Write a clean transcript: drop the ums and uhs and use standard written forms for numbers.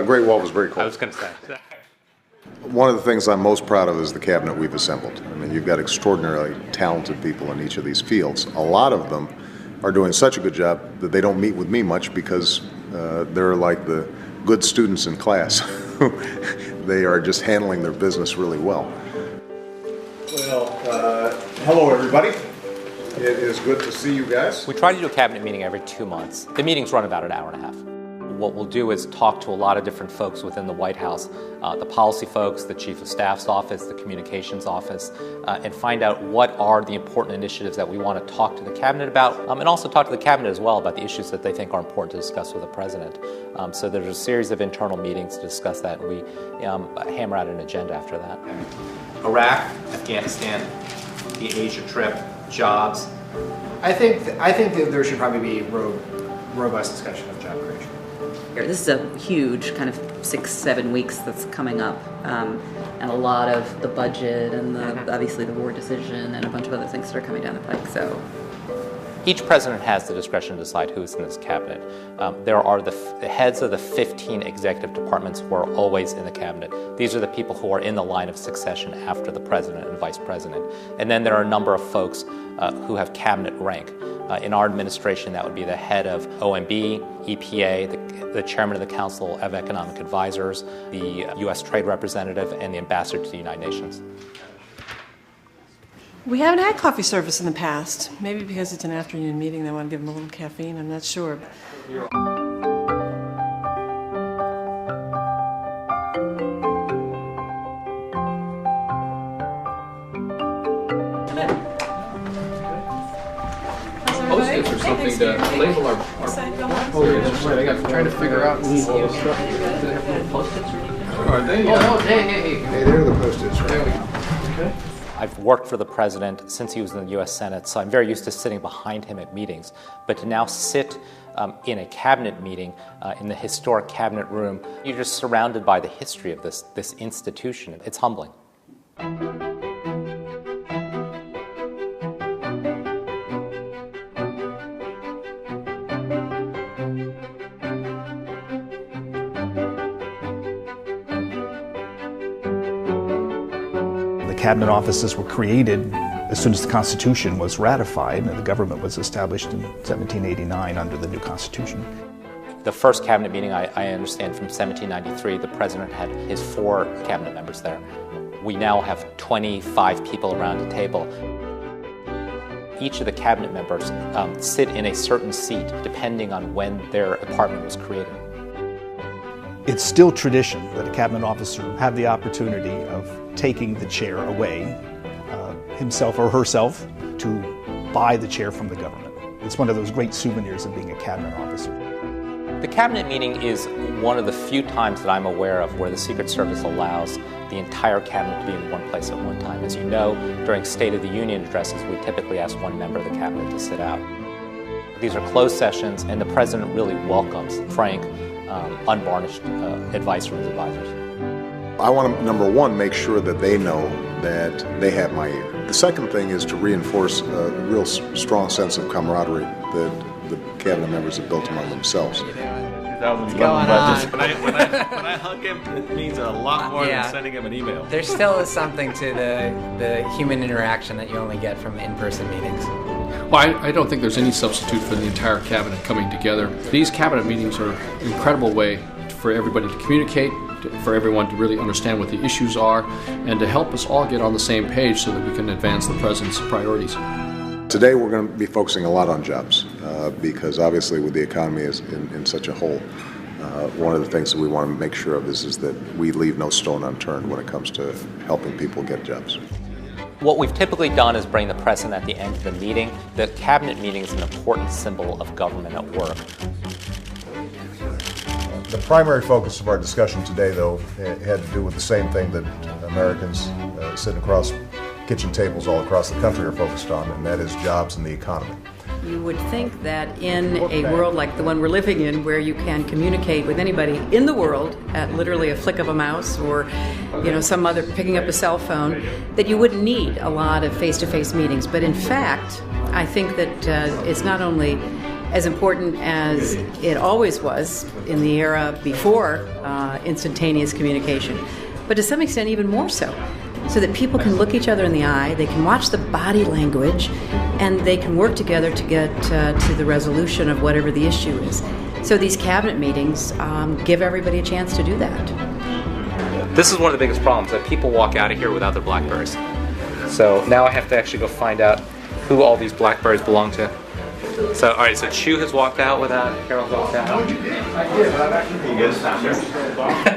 Great Wall was very cool. I was going to say. One of the things I'm most proud of is the cabinet we've assembled. I mean, you've got extraordinarily talented people in each of these fields. A lot of them are doing such a good job that they don't meet with me much because they're like the good students in class. They are just handling their business really well. Well, hello everybody. It is good to see you guys. We try to do a cabinet meeting every 2 months. The meetings run about an hour and a half. What we'll do is talk to a lot of different folks within the White House, the policy folks, the Chief of Staff's office, the Communications office, and find out what are the important initiatives that we want to talk to the Cabinet about, and also talk to the Cabinet as well about the issues that they think are important to discuss with the President. So there's a series of internal meetings to discuss that, and we hammer out an agenda after that. Iraq, Afghanistan, the Asia trip, jobs. I think that there should probably be robust discussion of job creation. This is a huge kind of 6-7 weeks that's coming up, and a lot of the budget and obviously the war decision and a bunch of other things that are coming down the pike. So each president has the discretion to decide who's in his cabinet. There are the heads of the 15 executive departments who are always in the cabinet. These are the people who are in the line of succession after the president and vice president. And then there are a number of folks who have cabinet rank. In our administration, that would be the head of OMB, EPA, the chairman of the Council of Economic Advisors, the U.S. Trade Representative, and the ambassador to the United Nations. We haven't had coffee service in the past. Maybe because it's an afternoon meeting, they want to give them a little caffeine. I'm not sure. Post-its or something to label our oh, yeah, that's right. I got trying to figure out all the stuff. Do they have little post-its or anything? Are they? Oh, hey, they're the post-its, right? There we go. Okay. I've worked for the president since he was in the U.S. Senate, so I'm very used to sitting behind him at meetings. But to now sit in a cabinet meeting in the historic cabinet room, you're just surrounded by the history of this institution. It's humbling. Cabinet offices were created as soon as the Constitution was ratified, and the government was established in 1789 under the new Constitution. The first cabinet meeting, I understand, from 1793, the president had his 4 cabinet members there. We now have 25 people around a table. Each of the cabinet members sit in a certain seat depending on when their apartment was created. It's still tradition that a cabinet officer have the opportunity of taking the chair away, himself or herself, to buy the chair from the government. It's one of those great souvenirs of being a cabinet officer. The cabinet meeting is one of the few times that I'm aware of where the Secret Service allows the entire cabinet to be in one place at one time. As you know, during State of the Union addresses, we typically ask one member of the cabinet to sit out. These are closed sessions, and the president really welcomes frank, unvarnished advice from his advisors. I want to, number one, make sure that they know that they have my ear. The second thing is to reinforce a real strong sense of camaraderie that the cabinet members have built among themselves. What's going on? When I hug him, it means a lot more than sending him an email. There still is something to the human interaction that you only get from in-person meetings. Well, I don't think there's any substitute for the entire cabinet coming together. These cabinet meetings are an incredible way for everybody to communicate, for everyone to really understand what the issues are, and to help us all get on the same page so that we can advance the president's priorities. Today we're going to be focusing a lot on jobs because obviously with the economy in such a hole, one of the things that we want to make sure of is that we leave no stone unturned when it comes to helping people get jobs. What we've typically done is bring the president at the end of the meeting. The cabinet meeting is an important symbol of government at work. The primary focus of our discussion today, though, had to do with the same thing that Americans sitting across kitchen tables all across the country are focused on, and that is jobs and the economy. You would think that in a world like the one we're living in, where you can communicate with anybody in the world at literally a flick of a mouse or, some other picking up a cell phone, that you wouldn't need a lot of face-to-face meetings. But in fact, I think that it's not only as important as it always was in the era before instantaneous communication, but to some extent even more so that people can look each other in the eye, they can watch the body language, and they can work together to get to the resolution of whatever the issue is. So these cabinet meetings give everybody a chance to do that. This is one of the biggest problems, that people walk out of here without their BlackBerries. So now I have to actually go find out who all these BlackBerries belong to. So, all right, so Chu has walked out without, Carol's walked out. I did, but I've actually been good.